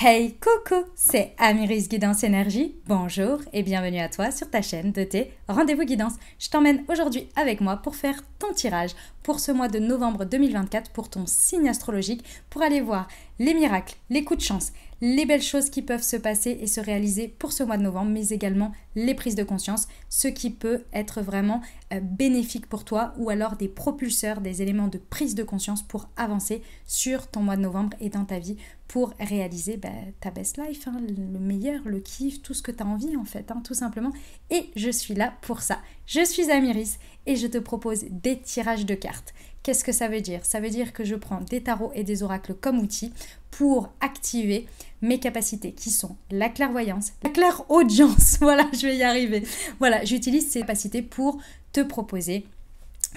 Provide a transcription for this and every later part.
Hey coucou, c'est Amiris Guidance Énergie. Bonjour et bienvenue à toi sur ta chaîne de tes rendez-vous guidance. Je t'emmène aujourd'hui avec moi pour faire ton tirage pour ce mois de novembre 2024 pour ton signe astrologique, pour aller voir les miracles, les coups de chance, les belles choses qui peuvent se passer et se réaliser pour ce mois de novembre, mais également les prises de conscience, ce qui peut être vraiment bénéfique pour toi ou alors des propulseurs, des éléments de prise de conscience pour avancer sur ton mois de novembre et dans ta vie pour réaliser ta best life, hein, le meilleur, le kiff, tout ce que tu as envie en fait, hein, tout simplement. Et je suis là pour ça. Je suis Amiris et je te propose des tirages de cartes. Qu'est-ce que ça veut dire? Ça veut dire que je prends des tarots et des oracles comme outil pour activer mes capacités qui sont la clairvoyance, la clairaudience, voilà, je vais y arriver. Voilà, j'utilise ces capacités pour te proposer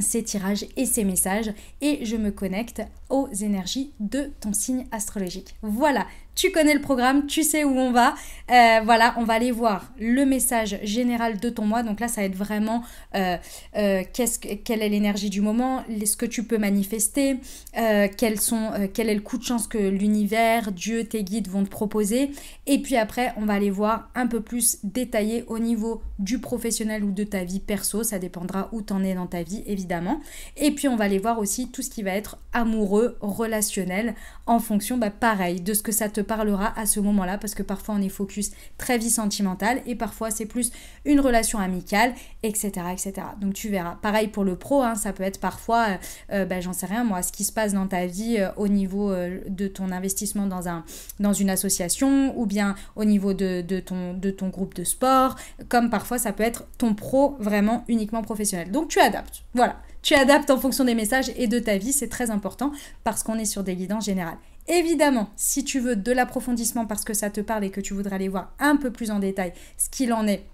ces tirages et ces messages et je me connecte aux énergies de ton signe astrologique. Voilà, tu connais le programme, tu sais où on va. Voilà, on va aller voir le message général de ton mois. Donc là, ça va être vraiment quelle est l'énergie du moment, ce que tu peux manifester, quel est le coup de chance que l'univers, Dieu, tes guides vont te proposer. Et puis après, on va aller voir un peu plus détaillé au niveau du professionnel ou de ta vie perso. Ça dépendra où tu en es dans ta vie, évidemment. Et puis, on va aller voir aussi tout ce qui va être amoureux, relationnel, en fonction, pareil, de ce que ça te parlera à ce moment-là, parce que parfois on est focus très vie sentimentale et parfois c'est plus une relation amicale, etc., etc. Donc tu verras. Pareil pour le pro, hein, ça peut être parfois, j'en sais rien moi, ce qui se passe dans ta vie au niveau de ton investissement dans une association ou bien au niveau de ton groupe de sport, comme parfois ça peut être ton pro vraiment uniquement professionnel. Donc tu adaptes, voilà. Tu adaptes en fonction des messages et de ta vie, c'est très important parce qu'on est sur des guidances générales. Évidemment, si tu veux de l'approfondissement parce que ça te parle et que tu voudrais aller voir un peu plus en détail ce qu'il en est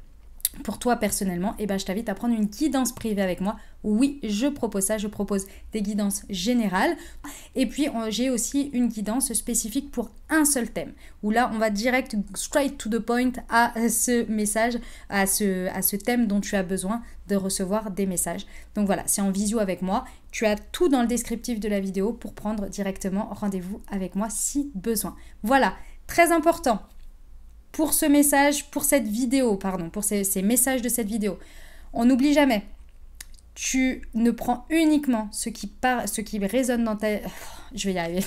pour toi personnellement, je t'invite à prendre une guidance privée avec moi. Oui, je propose ça, je propose des guidances générales. Et puis, j'ai aussi une guidance spécifique pour un seul thème, où là, on va direct, straight to the point à ce message, à ce thème dont tu as besoin de recevoir des messages. Donc voilà, c'est en visio avec moi. Tu as tout dans le descriptif de la vidéo pour prendre directement rendez-vous avec moi si besoin. Voilà, très important. Pour ce message, pour cette vidéo, pour ces messages de cette vidéo, on n'oublie jamais, tu ne prends uniquement ce qui résonne dans ta... Je vais y arriver.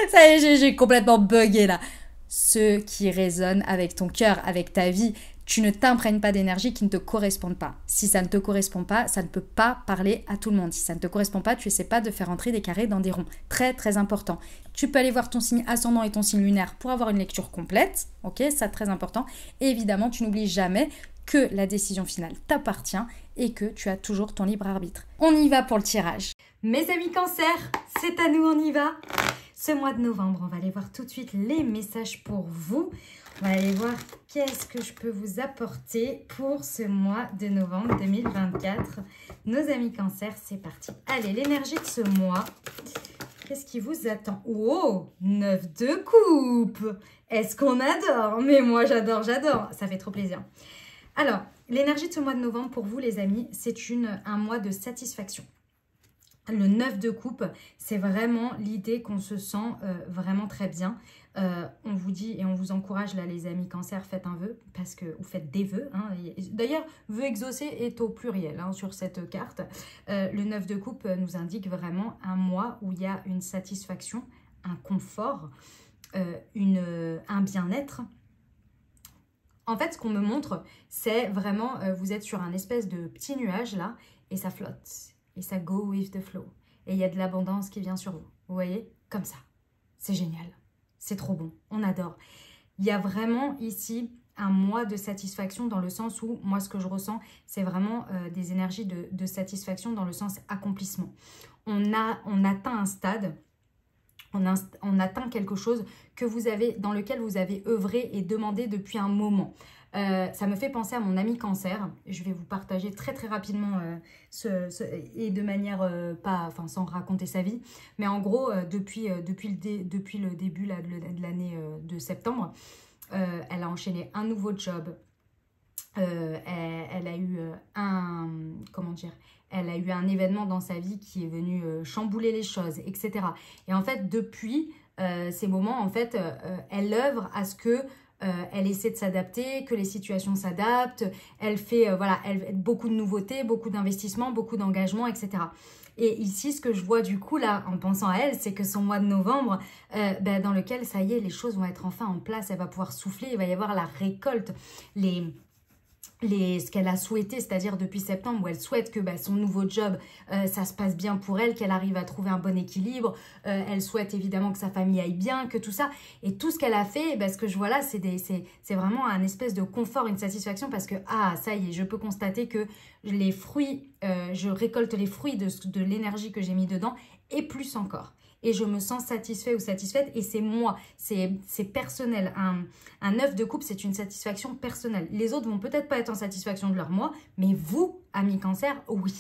Ça y est, j'ai complètement bugué là. Ce qui résonne avec ton cœur, avec ta vie. Tu ne t'imprègnes pas d'énergie qui ne te correspondent pas. Si ça ne te correspond pas, ça ne peut pas parler à tout le monde. Si ça ne te correspond pas, tu n'essaies pas de faire entrer des carrés dans des ronds. Très, très important. Tu peux aller voir ton signe ascendant et ton signe lunaire pour avoir une lecture complète. Ok, ça très important. Et évidemment, tu n'oublies jamais que la décision finale t'appartient et que tu as toujours ton libre arbitre. On y va pour le tirage. Mes amis Cancer, c'est à nous, on y va. Ce mois de novembre, on va aller voir tout de suite les messages pour vous. On va aller voir qu'est-ce que je peux vous apporter pour ce mois de novembre 2024. Nos amis Cancer, c'est parti. Allez, l'énergie de ce mois, qu'est-ce qui vous attend? Oh, 9 de coupe. Est-ce qu'on adore? Mais moi, j'adore, j'adore. Ça fait trop plaisir. Alors, l'énergie de ce mois de novembre pour vous, les amis, c'est un mois de satisfaction. Le 9 de coupe, c'est vraiment l'idée qu'on se sent vraiment très bien. On vous dit et on vous encourage, là, les amis Cancer, faites un vœu, ou faites des vœux. Hein. D'ailleurs, vœu exaucé est au pluriel hein, sur cette carte. Le 9 de coupe nous indique vraiment un mois où il y a une satisfaction, un confort, un bien-être. En fait, ce qu'on me montre, c'est vraiment, vous êtes sur un espèce de petit nuage là, et ça flotte. Et ça go with the flow. Et il y a de l'abondance qui vient sur vous. Vous voyez? Comme ça. C'est génial. C'est trop bon. On adore. Il y a vraiment ici un mois de satisfaction dans le sens où, moi, ce que je ressens, c'est vraiment des énergies de satisfaction dans le sens accomplissement. On atteint un stade, on atteint quelque chose dans lequel vous avez œuvré et demandé depuis un moment. Ça me fait penser à mon ami Cancer. Je vais vous partager très très rapidement et de manière sans raconter sa vie. Mais en gros, depuis le début là, de l'année de septembre, elle a enchaîné un nouveau job. Elle a eu elle a eu un événement dans sa vie qui est venu chambouler les choses, etc. Et en fait, depuis, ces moments, en fait, elle œuvre à ce que elle essaie de s'adapter, que les situations s'adaptent, elle fait voilà, beaucoup de nouveautés, beaucoup d'investissements, beaucoup d'engagements, etc. Et ici, ce que je vois du coup là, en pensant à elle, c'est que son mois de novembre, dans lequel, ça y est, les choses vont être enfin en place, elle va pouvoir souffler, il va y avoir la récolte, ce qu'elle a souhaité, c'est-à-dire depuis septembre, où elle souhaite que son nouveau job, ça se passe bien pour elle, qu'elle arrive à trouver un bon équilibre, elle souhaite évidemment que sa famille aille bien, que tout ça, et tout ce qu'elle a fait, ce que je vois là, c'est vraiment un espèce de confort, une satisfaction, parce que, ça y est, je peux constater que les fruits, je récolte les fruits de l'énergie que j'ai mis dedans, et plus encore. Et je me sens satisfait ou satisfaite, et c'est moi, c'est personnel. Un œuf de couple, c'est une satisfaction personnelle. Les autres vont peut-être pas être en satisfaction de leur moi, mais vous, amis cancer, oui,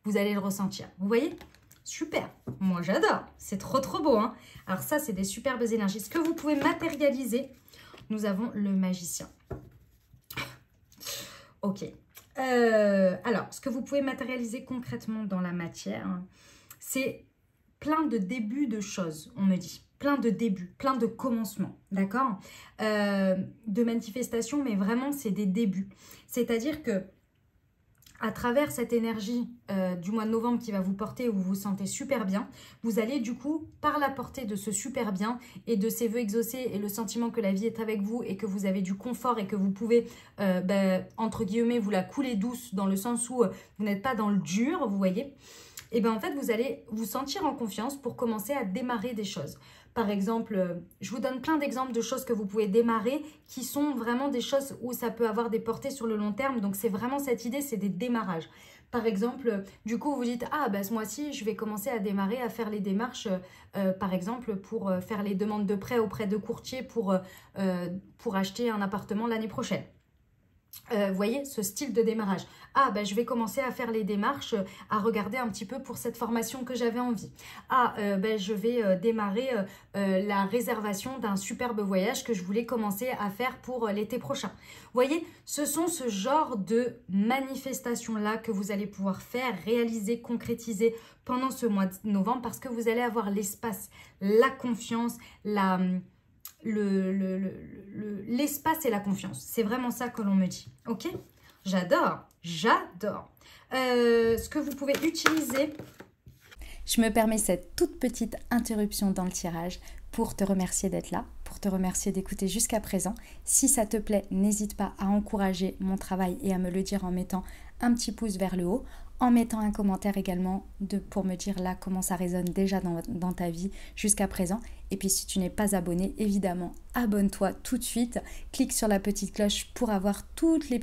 vous allez le ressentir. Vous voyez? Super, moi j'adore, c'est trop beau, hein. Alors ça, c'est des superbes énergies. Ce que vous pouvez matérialiser, nous avons le magicien. Ok, alors, ce que vous pouvez matérialiser concrètement dans la matière, c'est plein de débuts de choses, on me dit. Plein de débuts, plein de commencements, d'accord, de manifestations, mais vraiment, c'est des débuts. C'est-à-dire que à travers cette énergie du mois de novembre qui va vous porter, où vous vous sentez super bien, vous allez du coup, par la portée de ce super bien et de ces vœux exaucés et le sentiment que la vie est avec vous et que vous avez du confort et que vous pouvez, entre guillemets, vous la couler douce, dans le sens où vous n'êtes pas dans le dur, vous voyez. Et en fait, vous allez vous sentir en confiance pour commencer à démarrer des choses. Par exemple, je vous donne plein d'exemples de choses que vous pouvez démarrer qui sont vraiment des choses où ça peut avoir des portées sur le long terme. Donc, c'est vraiment cette idée, c'est des démarrages. Par exemple, du coup, vous dites, ce mois-ci, je vais commencer à démarrer, à faire les démarches, par exemple, pour faire les demandes de prêt auprès de courtiers pour acheter un appartement l'année prochaine. Vous voyez, ce style de démarrage. Je vais commencer à faire les démarches, à regarder un petit peu pour cette formation que j'avais envie. Je vais démarrer la réservation d'un superbe voyage que je voulais commencer à faire pour l'été prochain. Vous voyez, ce sont ce genre de manifestations-là que vous allez pouvoir faire, réaliser, concrétiser pendant ce mois de novembre, parce que vous allez avoir l'espace, la confiance, l'espace et la confiance. C'est vraiment ça que l'on me dit. Ok? J'adore. J'adore. Ce que vous pouvez utiliser... Je me permets cette toute petite interruption dans le tirage pour te remercier d'être là, pour te remercier d'écouter jusqu'à présent. Si ça te plaît, n'hésite pas à encourager mon travail et à me le dire en mettant un petit pouce vers le haut, en mettant un commentaire également pour me dire là comment ça résonne déjà dans ta vie jusqu'à présent. Et puis si tu n'es pas abonné, évidemment, abonne-toi tout de suite. Clique sur la petite cloche pour avoir toutes les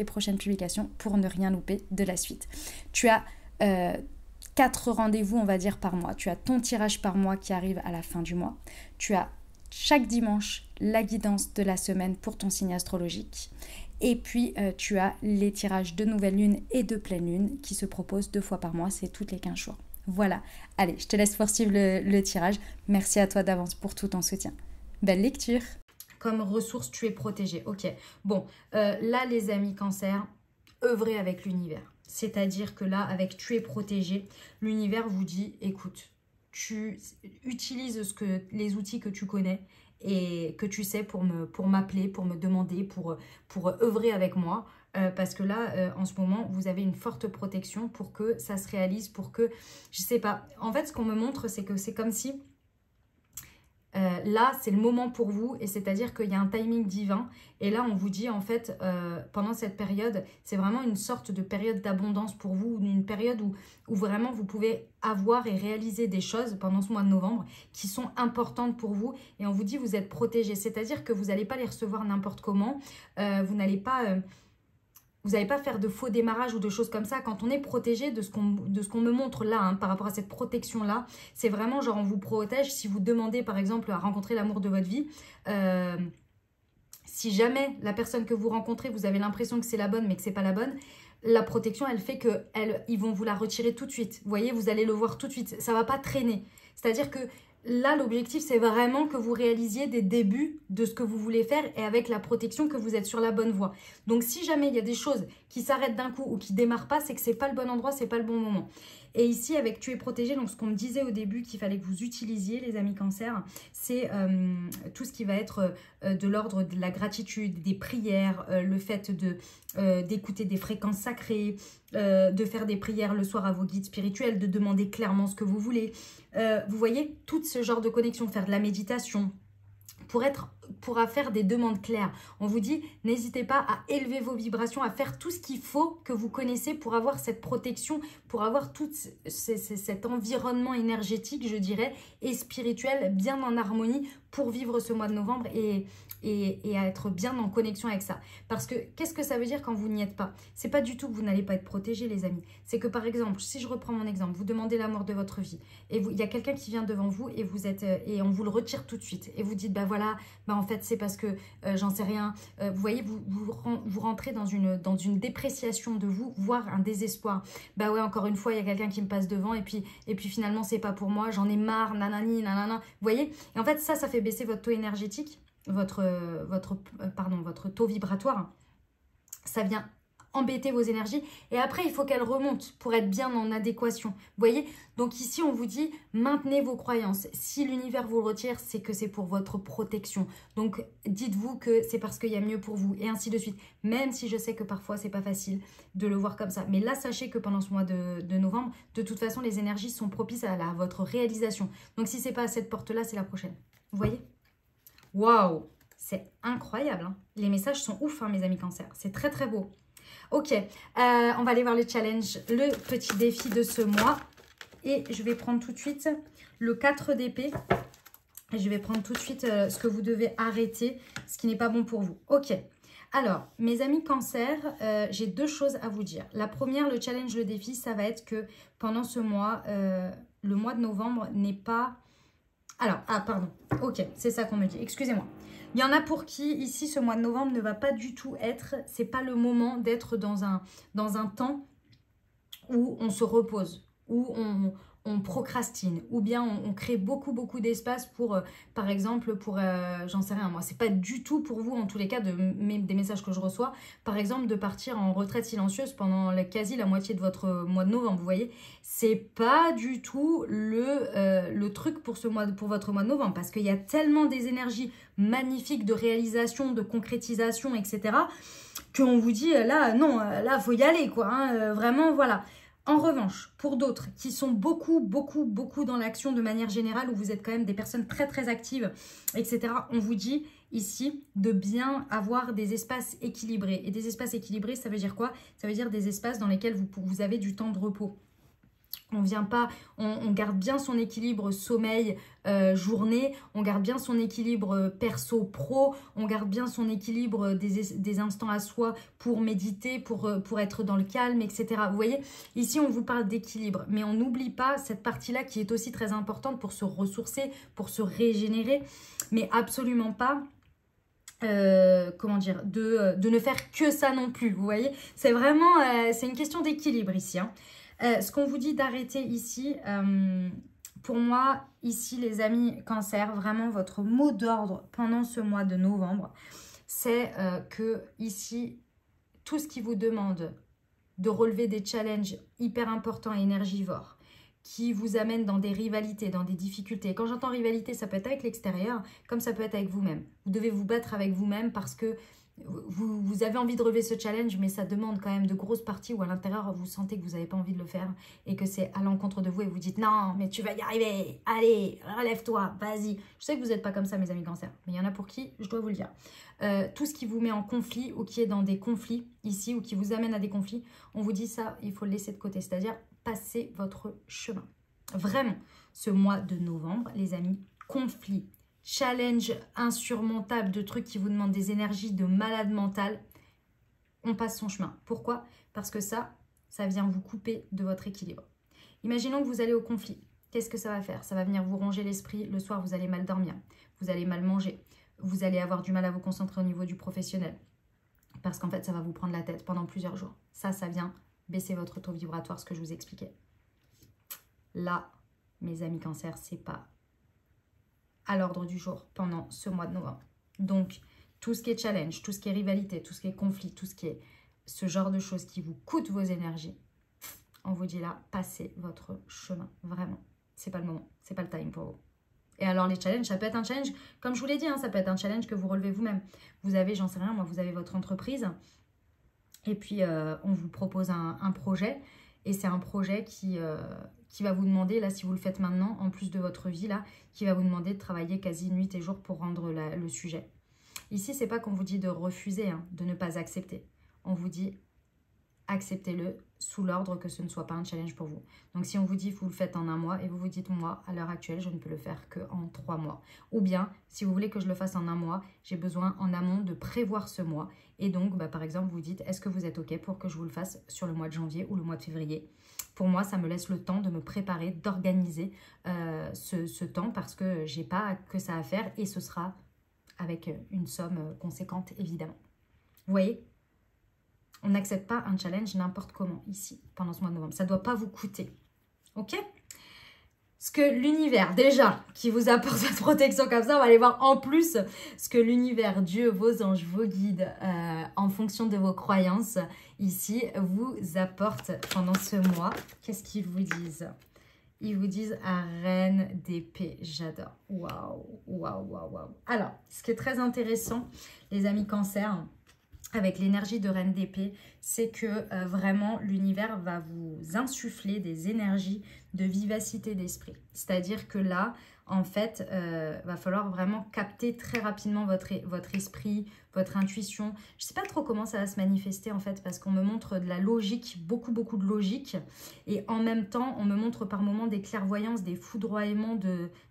prochaines publications, pour ne rien louper de la suite. Tu as 4 rendez-vous, on va dire, par mois. Tu as ton tirage par mois qui arrive à la fin du mois. Tu as chaque dimanche la guidance de la semaine pour ton signe astrologique. Et puis, tu as les tirages de nouvelle lune et de pleine lune qui se proposent 2 fois par mois, c'est toutes les 15 jours. Voilà, allez, je te laisse poursuivre le tirage. Merci à toi d'avance pour tout ton soutien. Belle lecture. Comme ressource, tu es protégé. Ok, bon, là les amis cancer, œuvrez avec l'univers. C'est-à-dire que là, avec tu es protégé, l'univers vous dit, écoute, tu utilises les outils que tu connais et que tu sais pour m'appeler, pour me demander, pour œuvrer avec moi. Parce que là, en ce moment, vous avez une forte protection pour que ça se réalise, pour que, je sais pas. En fait, ce qu'on me montre, c'est que c'est comme si... là, c'est le moment pour vous, et c'est-à-dire qu'il y a un timing divin. Et là, on vous dit, en fait, pendant cette période, c'est vraiment une sorte de période d'abondance pour vous, une période où vraiment vous pouvez avoir et réaliser des choses pendant ce mois de novembre qui sont importantes pour vous. Et on vous dit, vous êtes protégé, c'est-à-dire que vous n'allez pas les recevoir n'importe comment, vous n'allez pas... vous n'allez pas faire de faux démarrages ou de choses comme ça. Quand on est protégé de ce qu'on me montre là, par rapport à cette protection-là, c'est vraiment genre on vous protège. Si vous demandez par exemple à rencontrer l'amour de votre vie, si jamais la personne que vous rencontrez, vous avez l'impression que c'est la bonne mais que c'est pas la bonne, la protection, elle fait qu'ils vont vous la retirer tout de suite. Vous voyez, vous allez le voir tout de suite. Ça ne va pas traîner. C'est-à-dire que là, l'objectif, c'est vraiment que vous réalisiez des débuts de ce que vous voulez faire et avec la protection que vous êtes sur la bonne voie. Donc, si jamais il y a des choses qui s'arrêtent d'un coup ou qui ne démarrent pas, c'est que ce n'est pas le bon endroit, ce n'est pas le bon moment. Et ici, avec tu es protégé, donc ce qu'on me disait au début qu'il fallait que vous utilisiez, les amis Cancer, c'est tout ce qui va être de l'ordre de la gratitude, des prières, le fait d'écouter des fréquences sacrées, de faire des prières le soir à vos guides spirituels, de demander clairement ce que vous voulez. Vous voyez, tout ce genre de connexion, faire de la méditation, pour faire des demandes claires. On vous dit, n'hésitez pas à élever vos vibrations, à faire tout ce qu'il faut que vous connaissez pour avoir cette protection, pour avoir tout cet environnement énergétique, je dirais, et spirituel, bien en harmonie pour vivre ce mois de novembre et à être bien en connexion avec ça. Parce que, qu'est-ce que ça veut dire quand vous n'y êtes pas? C'est pas du tout que vous n'allez pas être protégé, les amis. C'est que, par exemple, si je reprends mon exemple, vous demandez l'amour de votre vie, et il y a quelqu'un qui vient devant vous, et et on vous le retire tout de suite, et vous dites, bah voilà, bah en fait, c'est parce que j'en sais rien. Vous voyez, vous rentrez dans une dépréciation de vous, voire un désespoir. Bah ouais, encore une fois, il y a quelqu'un qui me passe devant, et puis finalement, c'est pas pour moi, j'en ai marre, nanani, nanana. Vous voyez? Et en fait, ça fait baisser votre taux énergétique, votre taux vibratoire. Ça vient embêter vos énergies et après il faut qu'elles remontent pour être bien en adéquation. Vous voyez? Donc ici on vous dit maintenez vos croyances. Si l'univers vous le retire, c'est que c'est pour votre protection. Donc dites-vous que c'est parce qu'il y a mieux pour vous et ainsi de suite. Même si je sais que parfois c'est pas facile de le voir comme ça. Mais là sachez que pendant ce mois de novembre, de toute façon les énergies sont propices à votre réalisation. Donc si c'est pas à cette porte-là, c'est la prochaine. Vous voyez? Waouh, c'est incroyable, hein. Les messages sont ouf, hein, mes amis Cancer. C'est très, très beau. Ok, on va aller voir le challenge, le petit défi de ce mois. Et je vais prendre tout de suite le 4 d'épée. Et je vais prendre tout de suite ce que vous devez arrêter, ce qui n'est pas bon pour vous. Ok, alors, mes amis Cancer, j'ai deux choses à vous dire. La première, le challenge, le défi, ça va être que pendant ce mois, le mois de novembre n'est pas... Alors, pardon, ok, c'est ça qu'on me dit, excusez-moi. Il y en a pour qui, ici, ce mois de novembre ne va pas du tout être, c'est pas le moment d'être dans un temps où on se repose, où on procrastine, ou bien on crée beaucoup d'espace pour, par exemple, pour, j'en sais rien, moi, c'est pas du tout pour vous, en tous les cas, des messages que je reçois, par exemple, de partir en retraite silencieuse pendant quasi la moitié de votre mois de novembre, vous voyez, c'est pas du tout le truc pour votre mois de novembre, parce qu'il y a tellement des énergies magnifiques de réalisation, de concrétisation, etc., qu'on vous dit, là, non, là, faut y aller, quoi, hein, vraiment, voilà. En revanche, pour d'autres qui sont beaucoup dans l'action de manière générale, où vous êtes quand même des personnes très actives, etc., on vous dit ici de bien avoir des espaces équilibrés. Et des espaces équilibrés, ça veut dire quoi? Ça veut dire des espaces dans lesquels vous avez du temps de repos. On vient pas, on garde bien son équilibre sommeil, journée, on garde bien son équilibre perso-pro, on garde bien son équilibre des instants à soi pour méditer, pour être dans le calme, etc. Vous voyez, ici on vous parle d'équilibre, mais on n'oublie pas cette partie-là qui est aussi très importante pour se ressourcer, pour se régénérer, mais absolument pas... comment dire, de ne faire que ça non plus, vous voyez, c'est vraiment, c'est une question d'équilibre ici, hein. Ce qu'on vous dit d'arrêter ici, pour moi, ici les amis Cancer, vraiment votre mot d'ordre pendant ce mois de novembre, c'est que ici, tout ce qui vous demande de relever des challenges hyper importants et énergivores, qui vous amènent dans des rivalités, dans des difficultés. Quand j'entends rivalité, ça peut être avec l'extérieur, comme ça peut être avec vous-même. Vous devez vous battre avec vous-même parce que vous avez envie de relever ce challenge, mais ça demande quand même de grosses parties où à l'intérieur, vous sentez que vous n'avez pas envie de le faire et que c'est à l'encontre de vous et vous dites « Non, mais tu vas y arriver, allez, relève-toi, vas-y ». Je sais que vous n'êtes pas comme ça, mes amis Cancer, mais il y en a pour qui, je dois vous le dire. Tout ce qui vous met en conflit ou qui est dans des conflits ici ou qui vous amène à des conflits, on vous dit ça, il faut le laisser de côté, c'est-à-dire passez votre chemin. Vraiment, ce mois de novembre, les amis, conflit, challenge insurmontable de trucs qui vous demandent des énergies de malade mental, on passe son chemin. Pourquoi? Parce que ça vient vous couper de votre équilibre. Imaginons que vous allez au conflit. Qu'est-ce que ça va faire? Ça va venir vous ronger l'esprit. Le soir, vous allez mal dormir. Vous allez mal manger. Vous allez avoir du mal à vous concentrer au niveau du professionnel. Parce qu'en fait, ça va vous prendre la tête pendant plusieurs jours. Ça vient baisser votre taux vibratoire, ce que je vous expliquais. Là, mes amis Cancer, c'est pas à l'ordre du jour pendant ce mois de novembre. Donc, tout ce qui est challenge, tout ce qui est rivalité, tout ce qui est conflit, tout ce qui est ce genre de choses qui vous coûtent vos énergies, On vous dit là, passez votre chemin, vraiment. C'est pas le moment, c'est pas le time pour vous. Et alors les challenges, ça peut être un challenge, comme je vous l'ai dit, hein, ça peut être un challenge que vous relevez vous-même. Vous avez, j'en sais rien, moi, vous avez votre entreprise et puis on vous propose un projet et c'est un projet qui va vous demander, là, si vous le faites maintenant, en plus de votre vie, là, qui va vous demander de travailler quasi nuit et jour pour rendre le sujet. Ici, c'est pas qu'on vous dit de refuser, hein, de ne pas accepter. On vous dit acceptez-le sous l'ordre que ce ne soit pas un challenge pour vous. Donc, si on vous dit vous le faites en 1 mois et vous vous dites moi, à l'heure actuelle, je ne peux le faire qu'en 3 mois. Ou bien, si vous voulez que je le fasse en 1 mois, j'ai besoin en amont de prévoir ce mois. Et donc, par exemple, vous dites est-ce que vous êtes OK pour que je vous le fasse sur le mois de janvier ou le mois de février? Pour moi, ça me laisse le temps de me préparer, d'organiser ce temps parce que j'ai pas que ça à faire et ce sera avec une somme conséquente, évidemment. Vous voyez? On n'accepte pas un challenge n'importe comment ici, pendant ce mois de novembre. Ça ne doit pas vous coûter. OK? Ce que l'univers, déjà, qui vous apporte cette protection comme ça, on va aller voir en plus ce que l'univers, Dieu, vos anges, vos guides, en fonction de vos croyances, ici, vous apporte pendant ce mois. Qu'est-ce qu'ils vous disent? Ils vous disent Reine d'épée. J'adore. Waouh, waouh, waouh, waouh. Alors, ce qui est très intéressant, les amis Cancer, avec l'énergie de Reine d'épée, c'est que vraiment l'univers va vous insuffler des énergies de vivacité d'esprit. C'est-à-dire que là, en fait, va falloir vraiment capter très rapidement votre esprit, votre intuition. Je ne sais pas trop comment ça va se manifester en fait, parce qu'on me montre de la logique, beaucoup de logique. Et en même temps, on me montre par moments des clairvoyances, des foudroiements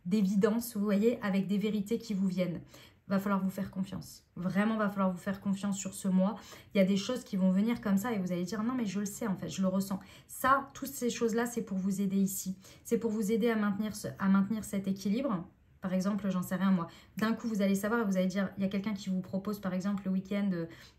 d'évidence, vous voyez, avec des vérités qui vous viennent. Va falloir vous faire confiance. Vraiment, va falloir vous faire confiance sur ce mois. Il y a des choses qui vont venir comme ça et vous allez dire non mais je le sais en fait, je le ressens. Ça, toutes ces choses-là, c'est pour vous aider ici. C'est pour vous aider à maintenir cet équilibre. Par exemple, j'en sais rien moi. D'un coup, vous allez savoir, vous allez dire, il y a quelqu'un qui vous propose par exemple le week-end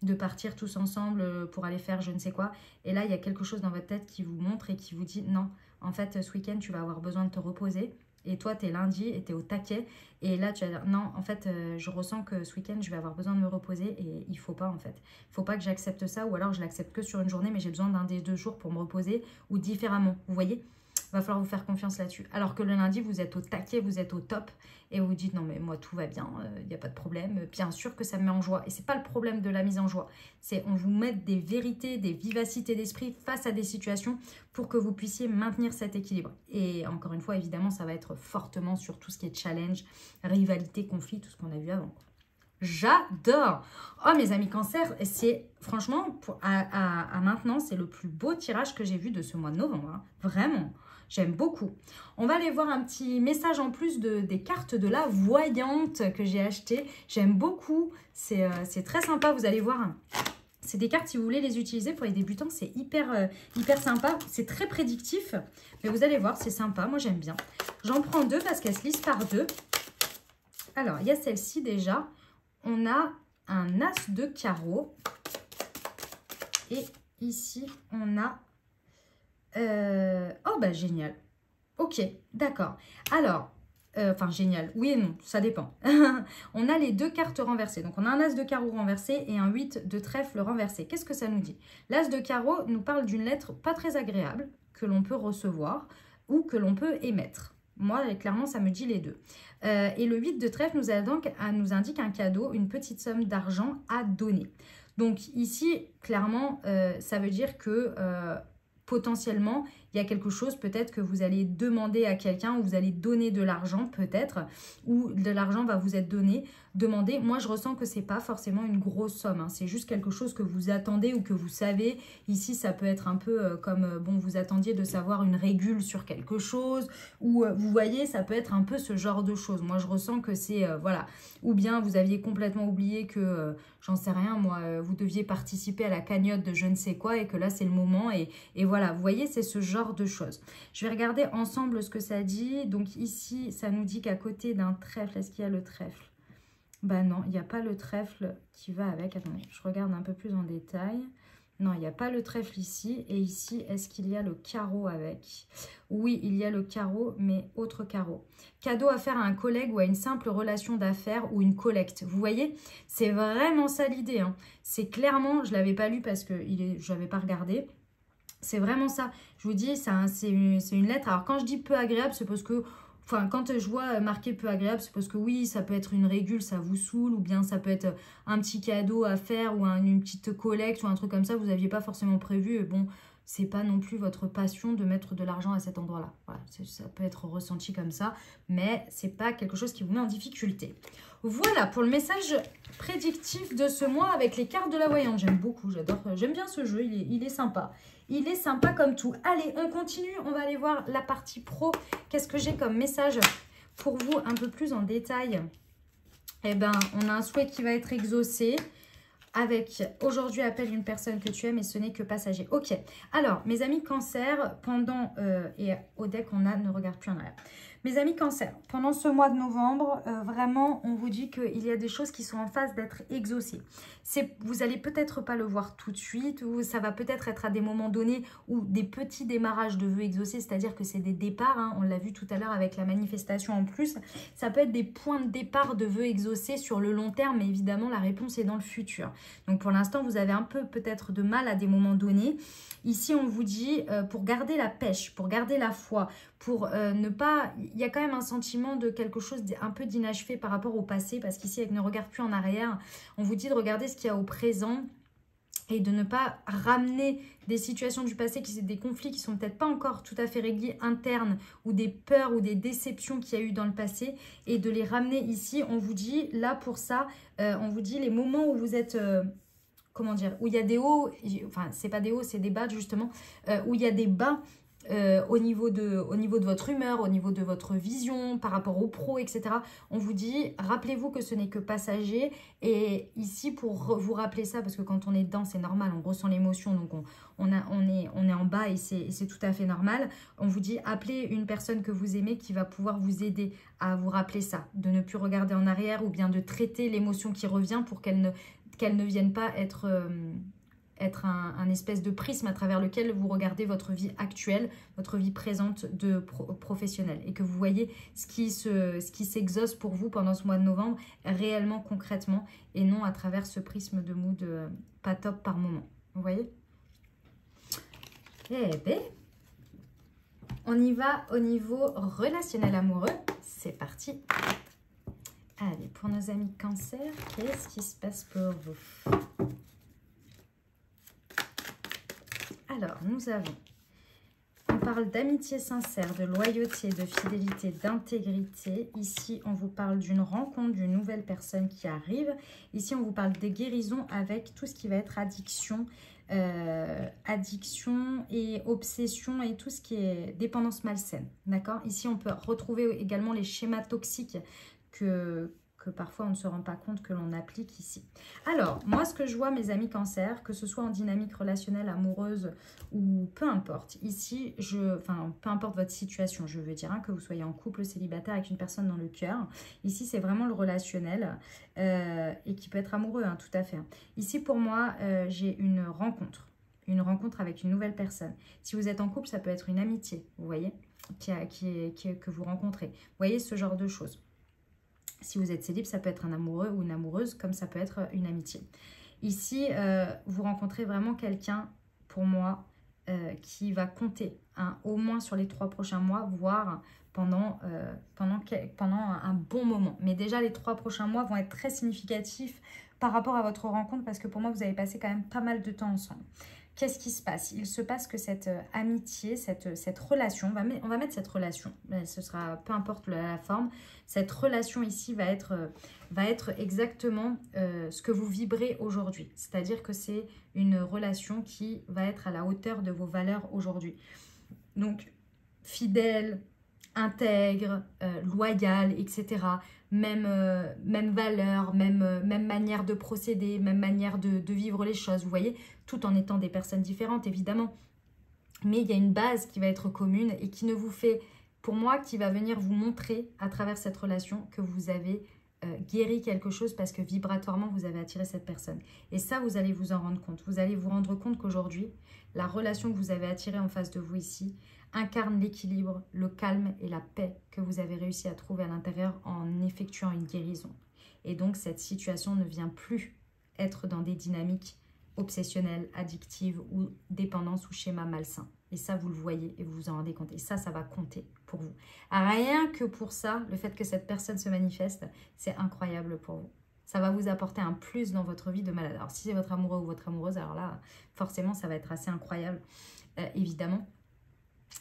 de partir tous ensemble pour aller faire je ne sais quoi. Et là, il y a quelque chose dans votre tête qui vous montre et qui vous dit non, en fait, ce week-end, tu vas avoir besoin de te reposer. Et toi, tu es lundi et tu es au taquet. Et là, tu vas dire, non, en fait, je ressens que ce week-end, je vais avoir besoin de me reposer. Et il ne faut pas, en fait. Il ne faut pas que j'accepte ça. Ou alors, je l'accepte que sur une journée, mais j'ai besoin d'un des 2 jours pour me reposer. Ou différemment, vous voyez? Il va falloir vous faire confiance là-dessus. Alors que le lundi, vous êtes au taquet, vous êtes au top. Et vous dites, non, mais moi, tout va bien. Il n'y a pas de problème. Bien sûr que ça me met en joie. Et ce n'est pas le problème de la mise en joie. C'est on vous met des vérités, des vivacités d'esprit face à des situations pour que vous puissiez maintenir cet équilibre. Et encore une fois, évidemment, ça va être fortement sur tout ce qui est challenge, rivalité, conflit, tout ce qu'on a vu avant. J'adore. Oh, mes amis Cancer, c'est franchement, à maintenant, c'est le plus beau tirage que j'ai vu de ce mois de novembre. Hein. Vraiment, j'aime beaucoup. On va aller voir un petit message en plus des cartes de la voyante que j'ai achetées. J'aime beaucoup. C'est très sympa, vous allez voir. C'est des cartes, si vous voulez les utiliser pour les débutants, c'est hyper sympa. C'est très prédictif, mais vous allez voir, c'est sympa. Moi, j'aime bien. J'en prends 2 parce qu'elles se lisent par 2. Alors, il y a celle-ci déjà. On a un as de carreau. Et ici, on a... Oh, bah génial. Ok, d'accord. Alors... Enfin, génial. Oui et non, ça dépend. On a les 2 cartes renversées. Donc, on a un as de carreau renversé et un 8 de trèfle renversé. Qu'est-ce que ça nous dit? L'as de carreau nous parle d'une lettre pas très agréable que l'on peut recevoir ou que l'on peut émettre. Moi, clairement, ça me dit les 2. Et le 8 de trèfle nous indique un cadeau, une petite somme d'argent à donner. Donc, ici, clairement, ça veut dire que... potentiellement, il y a quelque chose peut-être que vous allez demander à quelqu'un ou vous allez donner de l'argent peut-être ou de l'argent va vous être donné. Demandez, moi je ressens que c'est pas forcément une grosse somme, hein. C'est juste quelque chose que vous attendez ou que vous savez. Ici, ça peut être un peu comme, bon, vous attendiez de savoir une régule sur quelque chose ou vous voyez, ça peut être un peu ce genre de choses. Moi, je ressens que c'est, voilà, ou bien vous aviez complètement oublié que, j'en sais rien, moi, vous deviez participer à la cagnotte de je ne sais quoi et que là, c'est le moment et voilà, vous voyez, c'est ce genre de choses. Je vais regarder ensemble ce que ça dit. Donc ici, ça nous dit qu'à côté d'un trèfle, est-ce qu'il y a le trèfle? Ben non, il n'y a pas le trèfle qui va avec. Attendez, je regarde un peu plus en détail. Non, il n'y a pas le trèfle ici. Et ici, est-ce qu'il y a le carreau avec? Oui, il y a le carreau, mais autre carreau. Cadeau à faire à un collègue ou à une simple relation d'affaires ou une collecte. Vous voyez, c'est vraiment ça l'idée. Hein. C'est clairement, je ne l'avais pas lu parce que je n'avais pas regardé. C'est vraiment ça. Je vous dis, c'est une lettre. Alors, quand je dis peu agréable, c'est parce que... Enfin, quand je vois marqué peu agréable, c'est parce que oui, ça peut être une régule, ça vous saoule, ou bien ça peut être un petit cadeau à faire, ou une petite collecte, ou un truc comme ça, vous n'aviez pas forcément prévu. Et bon, c'est pas non plus votre passion de mettre de l'argent à cet endroit-là. Voilà, ça peut être ressenti comme ça, mais c'est pas quelque chose qui vous met en difficulté. Voilà pour le message prédictif de ce mois avec les cartes de la voyante. J'aime beaucoup, j'aime bien ce jeu, il est sympa. Il est sympa comme tout. Allez, on continue, on va aller voir la partie pro. Qu'est-ce que j'ai comme message pour vous un peu plus en détail? Eh bien, on a un souhait qui va être exaucé. Avec aujourd'hui appelle une personne que tu aimes et ce n'est que passager. Ok, alors mes amis cancer, pendant, et au deck on a ne regarde plus en arrière. Mes amis cancer, pendant ce mois de novembre, vraiment on vous dit qu'il y a des choses qui sont en phase d'être exaucées. Vous n'allez peut-être pas le voir tout de suite, ou ça va peut-être être à des moments donnés ou des petits démarrages de vœux exaucés, c'est-à-dire que c'est des départs, hein, on l'a vu tout à l'heure avec la manifestation en plus. Ça peut être des points de départ de vœux exaucés sur le long terme, mais évidemment la réponse est dans le futur. Donc pour l'instant, vous avez un peu peut-être de mal à des moments donnés. Ici, on vous dit pour garder la pêche, pour garder la foi, pour ne pas... Il y a quand même un sentiment de quelque chose un peu d'inachevé par rapport au passé, parce qu'ici, avec ne regarde plus en arrière, on vous dit de regarder ce qu'il y a au présent et de ne pas ramener des situations du passé, des conflits qui sont peut-être pas encore tout à fait réglés internes, ou des peurs ou des déceptions qu'il y a eu dans le passé, et de les ramener ici. On vous dit, là pour ça, on vous dit les moments où vous êtes... comment dire, où il y a des hauts, enfin c'est pas des hauts, c'est des bas justement, où il y a des bas au niveau de votre humeur, au niveau de votre vision, par rapport au pro, etc. On vous dit, rappelez-vous que ce n'est que passager. Et ici, pour vous rappeler ça, parce que quand on est dedans, c'est normal, on ressent l'émotion, donc on est en bas et c'est tout à fait normal. On vous dit, appelez une personne que vous aimez qui va pouvoir vous aider à vous rappeler ça, de ne plus regarder en arrière ou bien de traiter l'émotion qui revient pour qu'elle ne vienne pas être un espèce de prisme à travers lequel vous regardez votre vie actuelle, votre vie présente de professionnel, et que vous voyez ce qui s'exauce pour vous pendant ce mois de novembre réellement, concrètement, et non à travers ce prisme de mood pas top par moment. Vous voyez? Eh bien, on y va au niveau relationnel amoureux. C'est parti. Allez, pour nos amis cancer, qu'est-ce qui se passe pour vous? Alors, on parle d'amitié sincère, de loyauté, de fidélité, d'intégrité. Ici, on vous parle d'une rencontre, d'une nouvelle personne qui arrive. Ici, on vous parle des guérisons avec tout ce qui va être addiction, addiction et obsession et tout ce qui est dépendance malsaine. D'accord? Ici, on peut retrouver également les schémas toxiques que parfois on ne se rend pas compte que l'on applique ici. Alors, moi ce que je vois mes amis cancer, que ce soit en dynamique relationnelle, amoureuse ou peu importe, ici, peu importe votre situation, je veux dire, hein, que vous soyez en couple, célibataire avec une personne dans le cœur, ici c'est vraiment le relationnel et qui peut être amoureux, hein, tout à fait. Ici pour moi, j'ai une rencontre avec une nouvelle personne. Si vous êtes en couple, ça peut être une amitié, vous voyez, que vous rencontrez. Vous voyez ce genre de choses. Si vous êtes célib, ça peut être un amoureux ou une amoureuse, comme ça peut être une amitié. Ici, vous rencontrez vraiment quelqu'un, pour moi, qui va compter, hein, au moins sur les 3 prochains mois, voire pendant un bon moment. Mais déjà, les 3 prochains mois vont être très significatifs par rapport à votre rencontre, parce que pour moi, vous avez passé quand même pas mal de temps ensemble. Qu'est-ce qui se passe? Il se passe que cette amitié, cette relation, on va mettre cette relation, ce sera peu importe la forme, cette relation ici va être exactement ce que vous vibrez aujourd'hui. C'est-à-dire que c'est une relation qui va être à la hauteur de vos valeurs aujourd'hui. Donc, fidèle, intègre, loyal, etc. Même valeur, même manière de procéder, même manière de vivre les choses, vous voyez, tout en étant des personnes différentes, évidemment. Mais il y a une base qui va être commune et qui ne vous fait, pour moi, qui va venir vous montrer à travers cette relation que vous avez guéri quelque chose parce que vibratoirement, vous avez attiré cette personne. Et ça, vous allez vous en rendre compte. Vous allez vous rendre compte qu'aujourd'hui, la relation que vous avez attirée en face de vous ici incarne l'équilibre, le calme et la paix que vous avez réussi à trouver à l'intérieur en effectuant une guérison. Et donc, cette situation ne vient plus être dans des dynamiques obsessionnelle, addictive ou dépendance ou schéma malsain. Et ça, vous le voyez et vous vous en rendez compte. Et ça va compter pour vous. Rien que pour ça, le fait que cette personne se manifeste, c'est incroyable pour vous. Ça va vous apporter un plus dans votre vie de malade. Alors, si c'est votre amoureux ou votre amoureuse, alors là, forcément, ça va être assez incroyable, évidemment.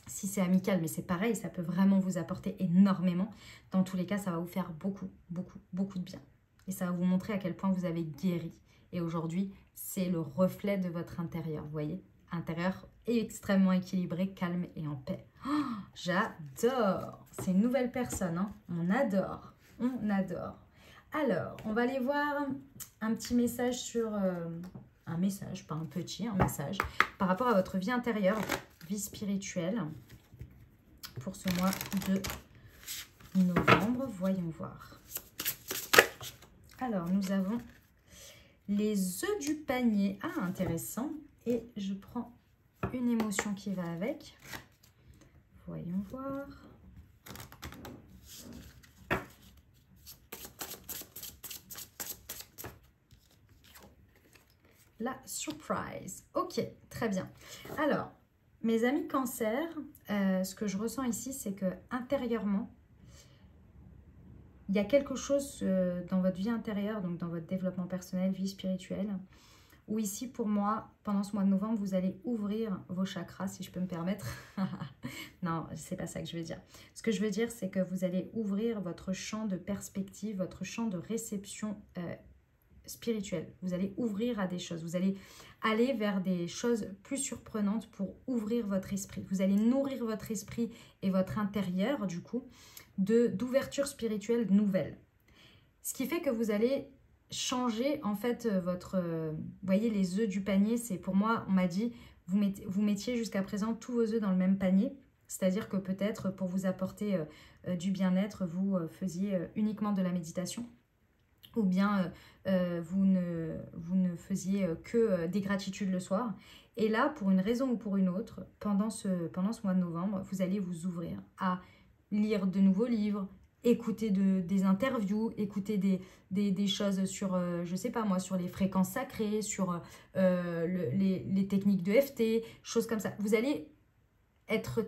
Si c'est amical, mais c'est pareil, ça peut vraiment vous apporter énormément. Dans tous les cas, ça va vous faire beaucoup, beaucoup, beaucoup de bien. Et ça va vous montrer à quel point vous avez guéri. Et aujourd'hui, c'est le reflet de votre intérieur, vous voyez? Intérieur extrêmement équilibré, calme et en paix. Oh, j'adore! C'est une nouvelle personne, hein? On adore, on adore. Alors, on va aller voir un petit message sur... un message, pas un petit, un message, par rapport à votre vie intérieure, vie spirituelle, pour ce mois de novembre. Voyons voir. Alors, nous avons les œufs du panier. Ah, intéressant. Et je prends une émotion qui va avec. Voyons voir. La surprise. Ok, très bien. Alors, mes amis cancer, ce que je ressens ici, c'est que intérieurement, il y a quelque chose dans votre vie intérieure, donc dans votre développement personnel, vie spirituelle, où ici, pour moi, pendant ce mois de novembre, vous allez ouvrir vos chakras, si je peux me permettre. Non, c'est pas ça que je veux dire. Ce que je veux dire, c'est que vous allez ouvrir votre champ de perspective, votre champ de réception spirituelle. Vous allez ouvrir à des choses. Vous allez aller vers des choses plus surprenantes pour ouvrir votre esprit. Vous allez nourrir votre esprit et votre intérieur, du coup, d'ouverture spirituelle nouvelle. Ce qui fait que vous allez changer, en fait, votre... vous voyez, les œufs du panier, c'est pour moi, on m'a dit, vous mettiez jusqu'à présent tous vos œufs dans le même panier. C'est-à-dire que peut-être, pour vous apporter du bien-être, vous faisiez uniquement de la méditation. Ou bien vous ne faisiez que des gratitudes le soir. Et là, pour une raison ou pour une autre, pendant ce mois de novembre, vous allez vous ouvrir à lire de nouveaux livres, écouter des interviews, écouter des choses sur, je sais pas moi, sur les fréquences sacrées, sur les techniques de FT, choses comme ça. Vous allez être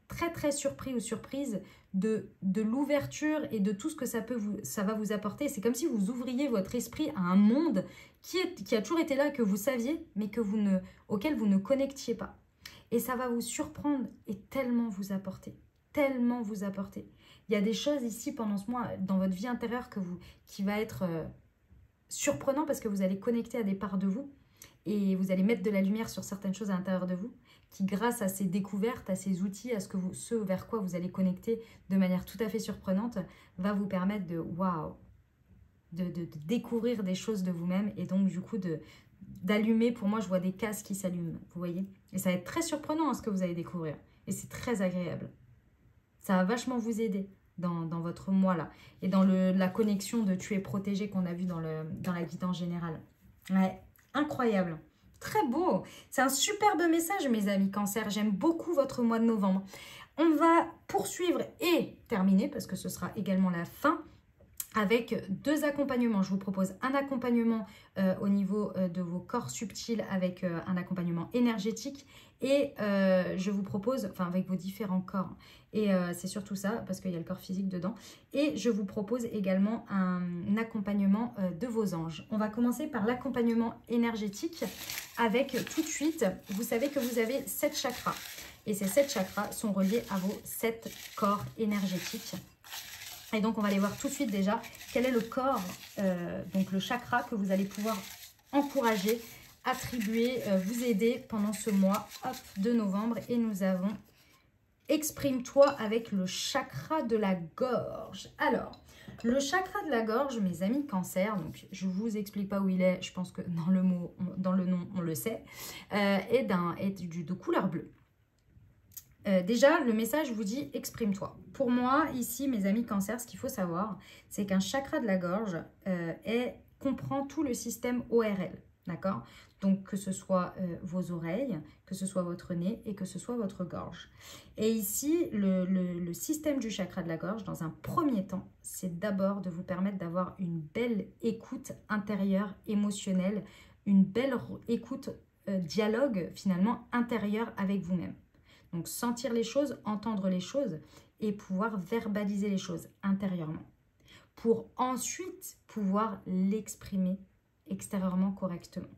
très surpris ou surprise de l'ouverture et de tout ce que ça va vous apporter. C'est comme si vous ouvriez votre esprit à un monde qui a toujours été là, que vous saviez, mais auquel vous ne connectiez pas. Et ça va vous surprendre et tellement vous apporter. Tellement vous apporter. Il y a des choses ici pendant ce mois, dans votre vie intérieure, qui va être surprenant parce que vous allez connecter à des parts de vous et vous allez mettre de la lumière sur certaines choses à l'intérieur de vous qui, grâce à ces découvertes, à ces outils, à ce vers quoi vous allez connecter de manière tout à fait surprenante, va vous permettre de découvrir des choses de vous-même et donc du coup d'allumer. Pour moi, je vois des cases qui s'allument, vous voyez. Et ça va être très surprenant ce que vous allez découvrir. Et c'est très agréable. Ça va vachement vous aider dans votre moi là. Et dans la connexion de tu es protégé qu'on a vu dans la guidance générale. Ouais, incroyable. Très beau. C'est un superbe message, mes amis cancer. J'aime beaucoup votre mois de novembre. On va poursuivre et terminer, parce que ce sera également la fin, avec deux accompagnements. Je vous propose un accompagnement au niveau de vos corps subtils avec un accompagnement énergétique et je vous propose, enfin avec vos différents corps, et c'est surtout ça parce qu'il y a le corps physique dedans, et je vous propose également un accompagnement de vos anges. On va commencer par l'accompagnement énergétique avec tout de suite, vous savez que vous avez 7 chakras et ces 7 chakras sont reliés à vos 7 corps énergétiques. Et donc, on va aller voir tout de suite déjà quel est le corps, donc le chakra que vous allez pouvoir encourager, attribuer, vous aider pendant ce mois de novembre. Et nous avons exprime-toi avec le chakra de la gorge. Alors, le chakra de la gorge, mes amis cancer, donc je ne vous explique pas où il est, je pense que dans le nom, on le sait, est de couleur bleue. Déjà, le message vous dit exprime-toi. Pour moi, ici, mes amis cancer, ce qu'il faut savoir, c'est qu'un chakra de la gorge comprend tout le système ORL. D'accord? Donc, que ce soit vos oreilles, que ce soit votre nez et que ce soit votre gorge. Et ici, le système du chakra de la gorge, dans un premier temps, c'est d'abord de vous permettre d'avoir une belle écoute intérieure, émotionnelle, une belle écoute, dialogue finalement intérieur avec vous-même. Donc sentir les choses, entendre les choses et pouvoir verbaliser les choses intérieurement pour ensuite pouvoir l'exprimer extérieurement correctement.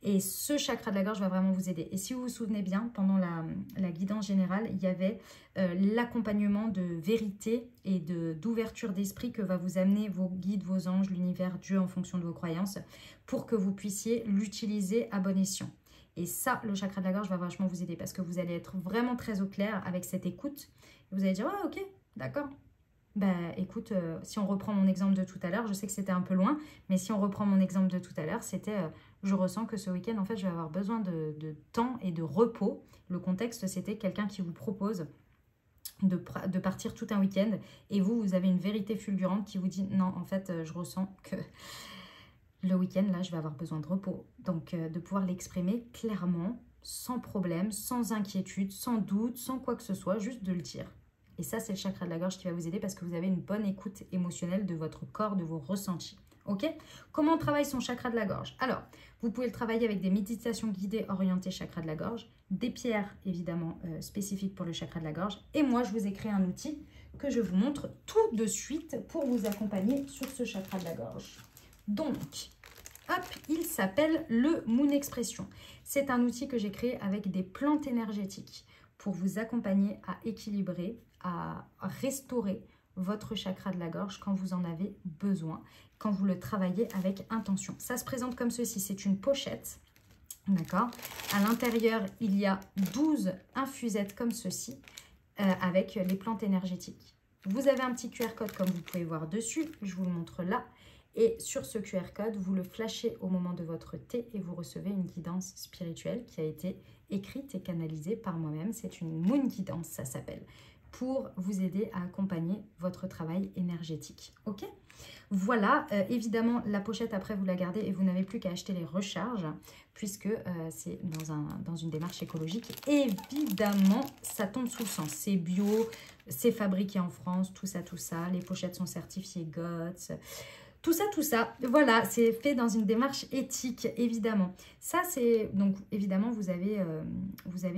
Et ce chakra de la gorge va vraiment vous aider. Et si vous vous souvenez bien, pendant la guidance générale, il y avait l'accompagnement de vérité et d'ouverture d'esprit que va vous amener vos guides, vos anges, l'univers, Dieu en fonction de vos croyances, pour que vous puissiez l'utiliser à bon escient. Et ça, le chakra de la gorge va vachement vous aider parce que vous allez être vraiment très au clair avec cette écoute. Vous allez dire, ah ok, d'accord. Ben écoute, si on reprend mon exemple de tout à l'heure, je sais que c'était un peu loin, mais si on reprend mon exemple de tout à l'heure, c'était je ressens que ce week-end, en fait, je vais avoir besoin de temps et de repos. Le contexte, c'était quelqu'un qui vous propose de partir tout un week-end et vous avez une vérité fulgurante qui vous dit non, en fait, je ressens que le week-end, là, je vais avoir besoin de repos. Donc, de pouvoir l'exprimer clairement, sans problème, sans inquiétude, sans doute, sans quoi que ce soit, juste de le dire. Et ça, c'est le chakra de la gorge qui va vous aider parce que vous avez une bonne écoute émotionnelle de votre corps, de vos ressentis. Ok? Comment on travaille son chakra de la gorge? Alors, vous pouvez le travailler avec des méditations guidées orientées chakra de la gorge, des pierres évidemment spécifiques pour le chakra de la gorge. Et moi, je vous ai créé un outil que je vous montre tout de suite pour vous accompagner sur ce chakra de la gorge. Donc, hop, il s'appelle le Moon Expression. C'est un outil que j'ai créé avec des plantes énergétiques pour vous accompagner à équilibrer, à restaurer votre chakra de la gorge quand vous en avez besoin, quand vous le travaillez avec intention. Ça se présente comme ceci, c'est une pochette, d'accord? À l'intérieur, il y a 12 infusettes comme ceci, avec les plantes énergétiques. Vous avez un petit QR code comme vous pouvez voir dessus, je vous le montre là. Et sur ce QR code, vous le flashez au moment de votre thé et vous recevez une guidance spirituelle qui a été écrite et canalisée par moi-même. C'est une Moon Guidance, ça s'appelle, pour vous aider à accompagner votre travail énergétique. Ok? Voilà, évidemment, la pochette, après, vous la gardez et vous n'avez plus qu'à acheter les recharges puisque c'est dans une démarche écologique. Évidemment, ça tombe sous le sens. C'est bio, c'est fabriqué en France, tout ça. Les pochettes sont certifiées GOTS. Tout ça, voilà, c'est fait dans une démarche éthique, évidemment. Ça, c'est... Donc, évidemment, vous avez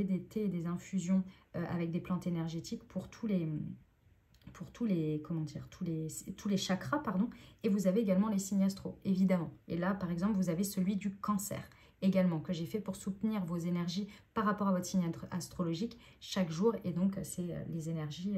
des thés et des infusions avec des plantes énergétiques pour tous les chakras, pardon. Et vous avez également les signes astro, évidemment. Et là, par exemple, vous avez celui du Cancer, également, que j'ai fait pour soutenir vos énergies par rapport à votre signe astrologique chaque jour. Et donc, c'est les énergies,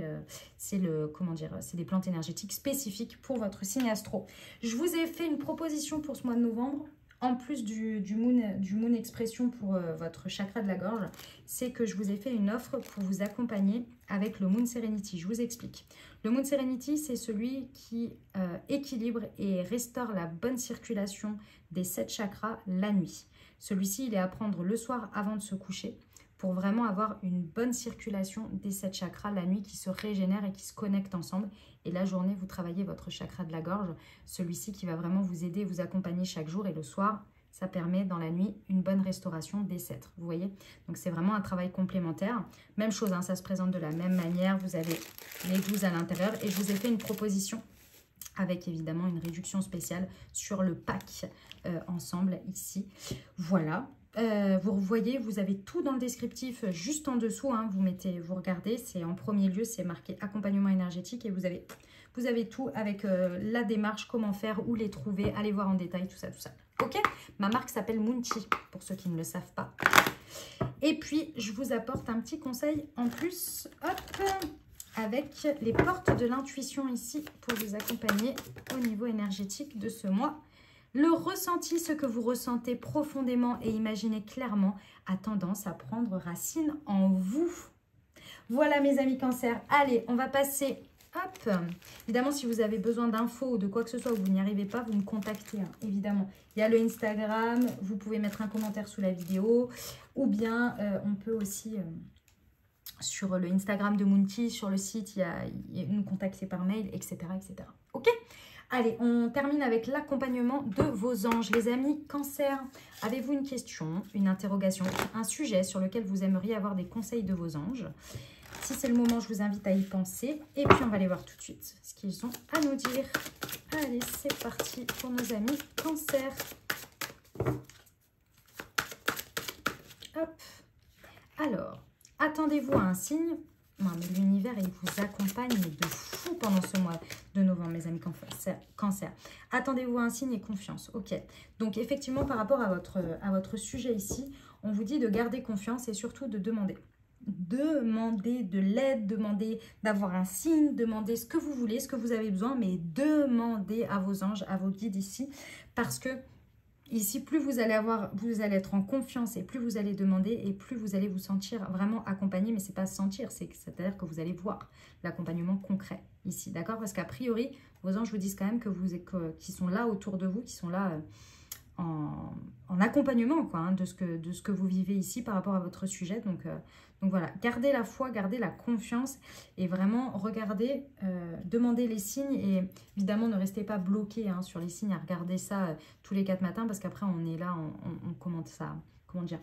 c'est des plantes énergétiques spécifiques pour votre signe astro. Je vous ai fait une proposition pour ce mois de novembre, en plus du Moon Expression pour votre chakra de la gorge, c'est que je vous ai fait une offre pour vous accompagner avec le Moon Serenity. Je vous explique. Le Moon Serenity, c'est celui qui équilibre et restaure la bonne circulation des 7 chakras la nuit. Celui-ci, il est à prendre le soir avant de se coucher pour vraiment avoir une bonne circulation des 7 chakras la nuit qui se régénèrent et qui se connectent ensemble. Et la journée, vous travaillez votre chakra de la gorge, celui-ci qui va vraiment vous aider, vous accompagner chaque jour. Et le soir, ça permet dans la nuit une bonne restauration des 7. Vous voyez? Donc c'est vraiment un travail complémentaire. Même chose, hein, ça se présente de la même manière. Vous avez les 12 à l'intérieur. Et je vous ai fait une proposition avec évidemment une réduction spéciale sur le pack ensemble ici. Voilà. Vous voyez, vous avez tout dans le descriptif juste en dessous. Hein, vous regardez, c'est en premier lieu, c'est marqué accompagnement énergétique et vous avez tout avec la démarche, comment faire, où les trouver, allez voir en détail, tout ça. Ok? Ma marque s'appelle Moonchi, pour ceux qui ne le savent pas. Et puis, je vous apporte un petit conseil en plus, hop, avec les portes de l'intuition ici pour vous accompagner au niveau énergétique de ce mois. Le ressenti, ce que vous ressentez profondément et imaginez clairement, a tendance à prendre racine en vous. Voilà mes amis Cancer. Allez, on va passer... Hop. Évidemment, si vous avez besoin d'infos ou de quoi que ce soit, vous n'y arrivez pas, vous me contactez, hein, évidemment. Il y a le Instagram, vous pouvez mettre un commentaire sous la vidéo, ou bien on peut aussi... sur le Instagram de Moonchi, sur le site, il y a nous contacter par mail, etc. etc. Ok? Allez, on termine avec l'accompagnement de vos anges. Les amis Cancer, avez-vous une question, une interrogation, un sujet sur lequel vous aimeriez avoir des conseils de vos anges? Si c'est le moment, je vous invite à y penser. Et puis, on va aller voir tout de suite ce qu'ils ont à nous dire. Allez, c'est parti pour nos amis Cancer. Hop. Alors, attendez-vous à un signe. Non, mais l'univers, il vous accompagne de fou pendant ce mois de novembre, mes amis cancer. Attendez-vous à un signe et confiance. Ok. Donc, effectivement, par rapport à votre sujet ici, on vous dit de garder confiance et surtout de demander. Demandez de l'aide, demandez d'avoir un signe, demandez ce que vous voulez, ce que vous avez besoin, mais demandez à vos anges, à vos guides ici, parce que ici, plus vous allez être en confiance et plus vous allez demander et plus vous allez vous sentir vraiment accompagné. Mais c'est pas sentir, c'est-à-dire que vous allez voir l'accompagnement concret ici, d'accord? Parce qu'a priori, vos anges vous disent quand même qu'ils sont là autour de vous, qui sont là en accompagnement quoi, hein, de ce que vous vivez ici par rapport à votre sujet. Donc voilà, gardez la foi, gardez la confiance et vraiment regardez, demandez les signes et évidemment ne restez pas bloqué hein, sur les signes à regarder ça tous les 4 matins parce qu'après on est là, on commente ça, comment dire,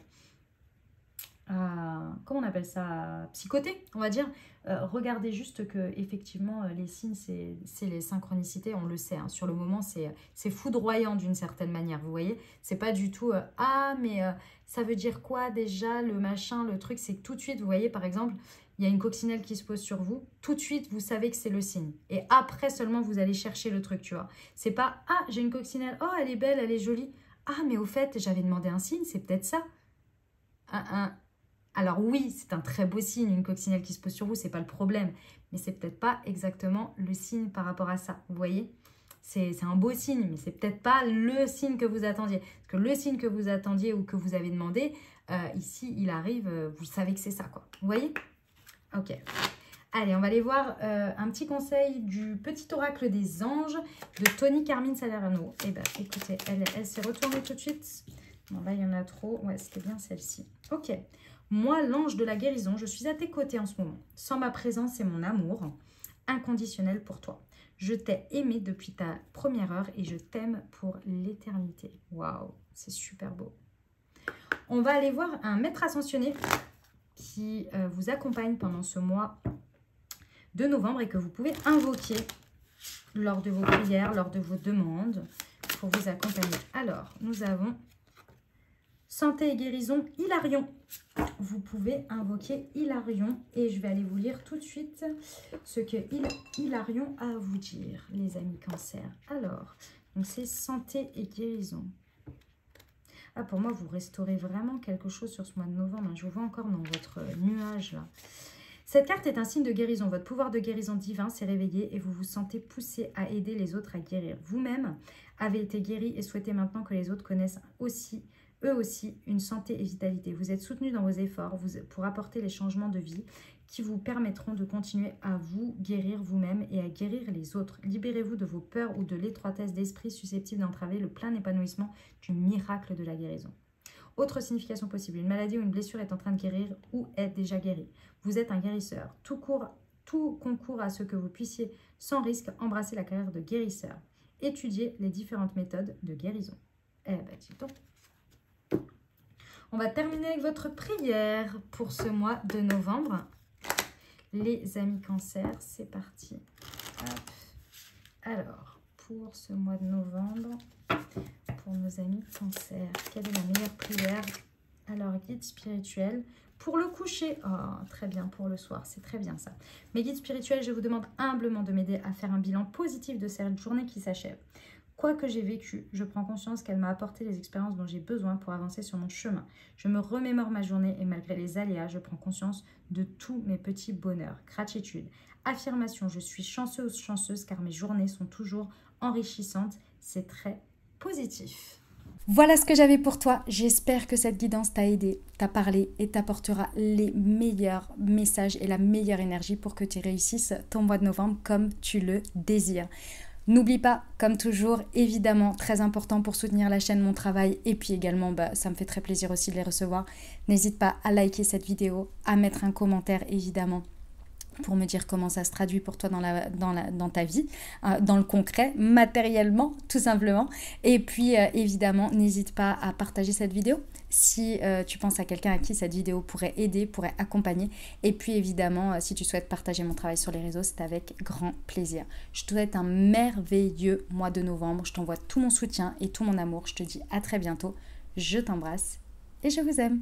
comment on appelle ça, psychoter, on va dire. Regardez juste que effectivement les signes, c'est les synchronicités, on le sait. Hein, sur le moment, c'est foudroyant d'une certaine manière, vous voyez. C'est pas du tout ah, mais ça veut dire quoi déjà, le machin, le truc. C'est que tout de suite, vous voyez, par exemple, il y a une coccinelle qui se pose sur vous. Tout de suite, vous savez que c'est le signe. Et après seulement, vous allez chercher le truc, tu vois. C'est pas ah, j'ai une coccinelle, oh, elle est belle, elle est jolie. Ah, mais au fait, j'avais demandé un signe, c'est peut-être ça. Alors oui, c'est un très beau signe, une coccinelle qui se pose sur vous, c'est pas le problème. Mais c'est peut-être pas exactement le signe par rapport à ça, vous voyez? C'est un beau signe, mais c'est peut-être pas le signe que vous attendiez. Parce que le signe que vous attendiez ou que vous avez demandé, ici, il arrive, vous savez que c'est ça, quoi. Vous voyez? Ok. Allez, on va aller voir un petit conseil du petit oracle des anges de Tony Carmine Salerno. Eh bien, écoutez, elle s'est retournée tout de suite. Bon, là, il y en a trop. Ouais, c'était bien celle-ci. Ok. Moi, l'ange de la guérison, je suis à tes côtés en ce moment. Sans ma présence et mon amour inconditionnel pour toi. Je t'ai aimé depuis ta première heure et je t'aime pour l'éternité. Waouh, c'est super beau. On va aller voir un maître ascensionné qui vous accompagne pendant ce mois de novembre et que vous pouvez invoquer lors de vos prières, lors de vos demandes pour vous accompagner. Alors, nous avons santé et guérison, Hilarion. Vous pouvez invoquer Hilarion et je vais aller vous lire tout de suite ce que Hilarion a à vous dire, les amis cancer. Alors, donc c'est santé et guérison. Ah, pour moi, vous restaurez vraiment quelque chose sur ce mois de novembre. Je vous vois encore dans votre nuage là. Cette carte est un signe de guérison. Votre pouvoir de guérison divin s'est réveillé et vous vous sentez poussé à aider les autres à guérir. Vous-même avez été guéri et souhaitez maintenant que les autres connaissent aussi eux aussi une santé et vitalité. Vous êtes soutenu dans vos efforts pour apporter les changements de vie qui vous permettront de continuer à vous guérir vous-même et à guérir les autres. Libérez-vous de vos peurs ou de l'étroitesse d'esprit susceptible d'entraver le plein épanouissement du miracle de la guérison. Autre signification possible, une maladie ou une blessure est en train de guérir ou est déjà guérie. Vous êtes un guérisseur. Tout concourt à ce que vous puissiez, sans risque, embrasser la carrière de guérisseur. Étudiez les différentes méthodes de guérison. Eh ben, dis donc. On va terminer avec votre prière pour ce mois de novembre. Les amis cancer, c'est parti. Hop. Alors, pour ce mois de novembre, pour nos amis cancer, quelle est la meilleure prière? Alors, guide spirituel pour le coucher. Oh, très bien, pour le soir, c'est très bien ça. Mes guides spirituels, je vous demande humblement de m'aider à faire un bilan positif de cette journée qui s'achève. Quoi que j'ai vécu, je prends conscience qu'elle m'a apporté les expériences dont j'ai besoin pour avancer sur mon chemin. Je me remémore ma journée et malgré les aléas, je prends conscience de tous mes petits bonheurs. Gratitude. Affirmation, je suis chanceuse car mes journées sont toujours enrichissantes. C'est très positif. Voilà ce que j'avais pour toi. J'espère que cette guidance t'a aidé, t'a parlé et t'apportera les meilleurs messages et la meilleure énergie pour que tu réussisses ton mois de novembre comme tu le désires. N'oublie pas, comme toujours, évidemment, très important pour soutenir la chaîne, mon travail, et puis également, ça me fait très plaisir aussi de les recevoir. N'hésite pas à liker cette vidéo, à mettre un commentaire, évidemment, pour me dire comment ça se traduit pour toi dans ta vie, dans le concret, matériellement, tout simplement. Et puis, évidemment, n'hésite pas à partager cette vidéo si tu penses à quelqu'un à qui cette vidéo pourrait aider, pourrait accompagner. Et puis, évidemment, si tu souhaites partager mon travail sur les réseaux, c'est avec grand plaisir. Je te souhaite un merveilleux mois de novembre. Je t'envoie tout mon soutien et tout mon amour. Je te dis à très bientôt. Je t'embrasse et je vous aime.